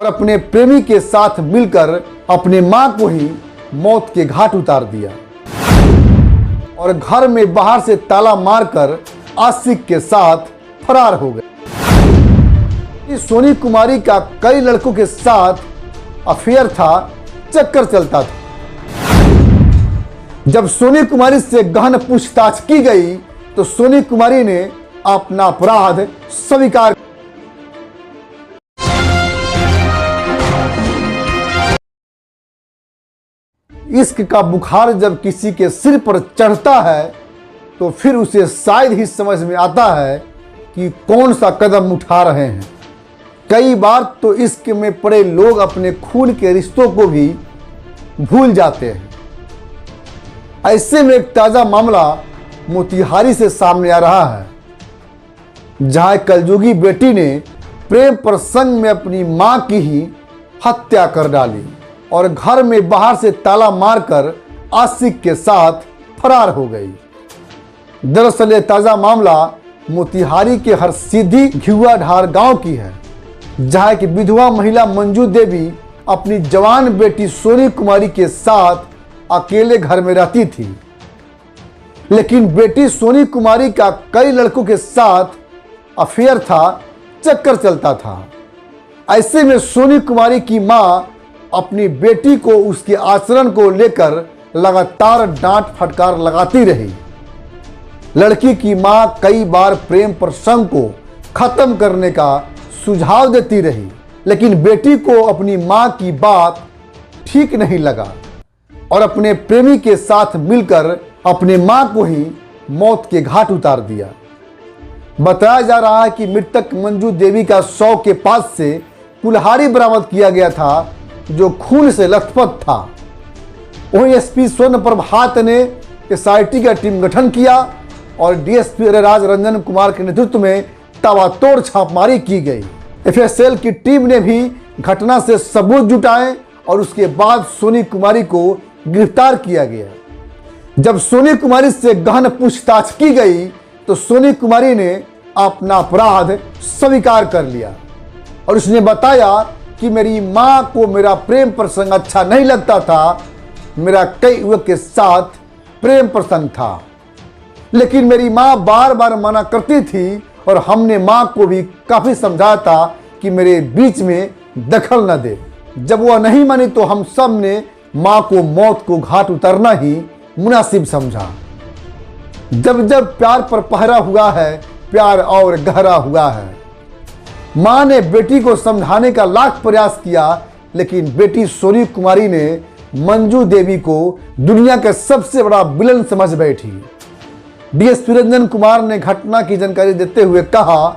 और अपने प्रेमी के साथ मिलकर अपने मां को ही मौत के घाट उतार दिया और घर में बाहर से ताला मारकर आशिक के साथ फरार हो गए। सोनी कुमारी का कई लड़कों के साथ अफेयर था, चक्कर चलता था। जब सोनी कुमारी से गहन पूछताछ की गई तो सोनी कुमारी ने अपना अपराध स्वीकार। इश्क का बुखार जब किसी के सिर पर चढ़ता है तो फिर उसे शायद ही समझ में आता है कि कौन सा कदम उठा रहे हैं। कई बार तो इश्क में पड़े लोग अपने खून के रिश्तों को भी भूल जाते हैं। ऐसे में एक ताजा मामला मोतिहारी से सामने आ रहा है, जहां कलयुगी बेटी ने प्रेम प्रसंग में अपनी मां की ही हत्या कर डाली और घर में बाहर से ताला मारकर आशिक के साथ फरार हो गई। दरअसल ये ताजा मामला मोतिहारी के हरसिद्धि घिउआ ढार गांव की है, जहां एक विधवा महिला मंजू देवी अपनी जवान बेटी सोनी कुमारी के साथ अकेले घर में रहती थी। लेकिन बेटी सोनी कुमारी का कई लड़कों के साथ अफेयर था, चक्कर चलता था। ऐसे में सोनी कुमारी की मां अपनी बेटी को उसके आचरण को लेकर लगातार डांट फटकार लगाती रही। लड़की की मां कई बार प्रेम प्रसंग को खत्म करने का सुझाव देती रही, लेकिन बेटी को अपनी मां की बात ठीक नहीं लगा और अपने प्रेमी के साथ मिलकर अपने मां को ही मौत के घाट उतार दिया। बताया जा रहा है कि मृतक मंजू देवी का शव के पास से कुल्हाड़ी बरामद किया गया था, जो खून से लथपथ था। वहीं एसपी स्वर्ण प्रभात ने एसआईटी का टीम गठन किया और डीएसपी राज रंजन कुमार के नेतृत्व में ताबड़तोड़ छापेमारी की गई। एफएसएल की टीम ने भी घटना से सबूत जुटाए और उसके बाद सोनी कुमारी को गिरफ्तार किया गया। जब सोनी कुमारी से गहन पूछताछ की गई तो सोनी कुमारी ने अपना अपराध स्वीकार कर लिया और उसने बताया कि मेरी मां को मेरा प्रेम प्रसंग अच्छा नहीं लगता था। मेरा कई युवक के साथ प्रेम प्रसंग था, लेकिन मेरी मां बार बार मना करती थी और हमने मां को भी काफी समझाया था कि मेरे बीच में दखल न दे। जब वह नहीं मानी तो हम सब ने मां को मौत को घाट उतरना ही मुनासिब समझा। जब जब प्यार पर पहरा हुआ है, प्यार और गहरा हुआ है। मां ने बेटी को समझाने का लाख प्रयास किया, लेकिन बेटी सोनी कुमारी ने मंजू देवी को दुनिया का सबसे बड़ा विलन समझ बैठी। डीएसपी रंजन कुमार ने घटना की जानकारी देते हुए कहा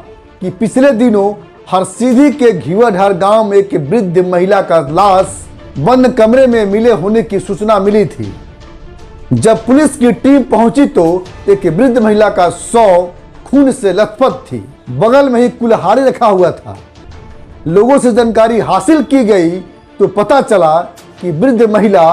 कि पिछले दिनों हरसिद्धि के घिउआ ढार गांव में एक वृद्ध महिला का लाश बंद कमरे में मिले होने की सूचना मिली थी। जब पुलिस की टीम पहुंची तो एक वृद्ध महिला का शव खून से लथपथ थी, बगल में ही कुल्हाड़ी रखा हुआ था। लोगों से जानकारी हासिल की गई तो पता चला कि वृद्ध महिला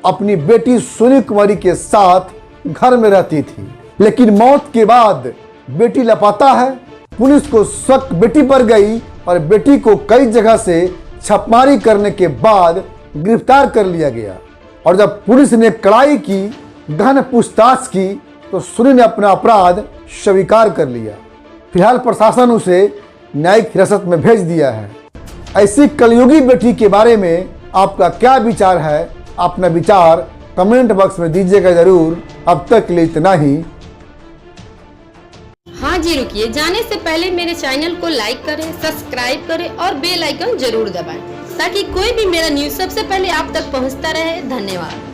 अपनी बेटी सोनी कुमारी के साथ घर में रहती थी, लेकिन मौत के बाद बेटी लापता है। पुलिस को शक बेटी पर गई और बेटी को कई जगह से छापेमारी करने के बाद गिरफ्तार कर लिया गया और जब पुलिस ने कड़ाई की, गहन पूछताछ की तो सोनी ने अपना अपराध स्वीकार कर लिया। फिलहाल प्रशासन उसे न्यायिक हिरासत में भेज दिया है। ऐसी कलयुगी बेटी के बारे में आपका क्या विचार है? अपना विचार कमेंट बॉक्स में दीजिएगा जरूर। अब तक के लिए इतना ही। हाँ जी, रुकिए, जाने से पहले मेरे चैनल को लाइक करें, सब्सक्राइब करें और बेल आइकन जरूर दबाएं ताकि कोई भी मेरा न्यूज़ सबसे पहले आप तक पहुंचता रहे। धन्यवाद।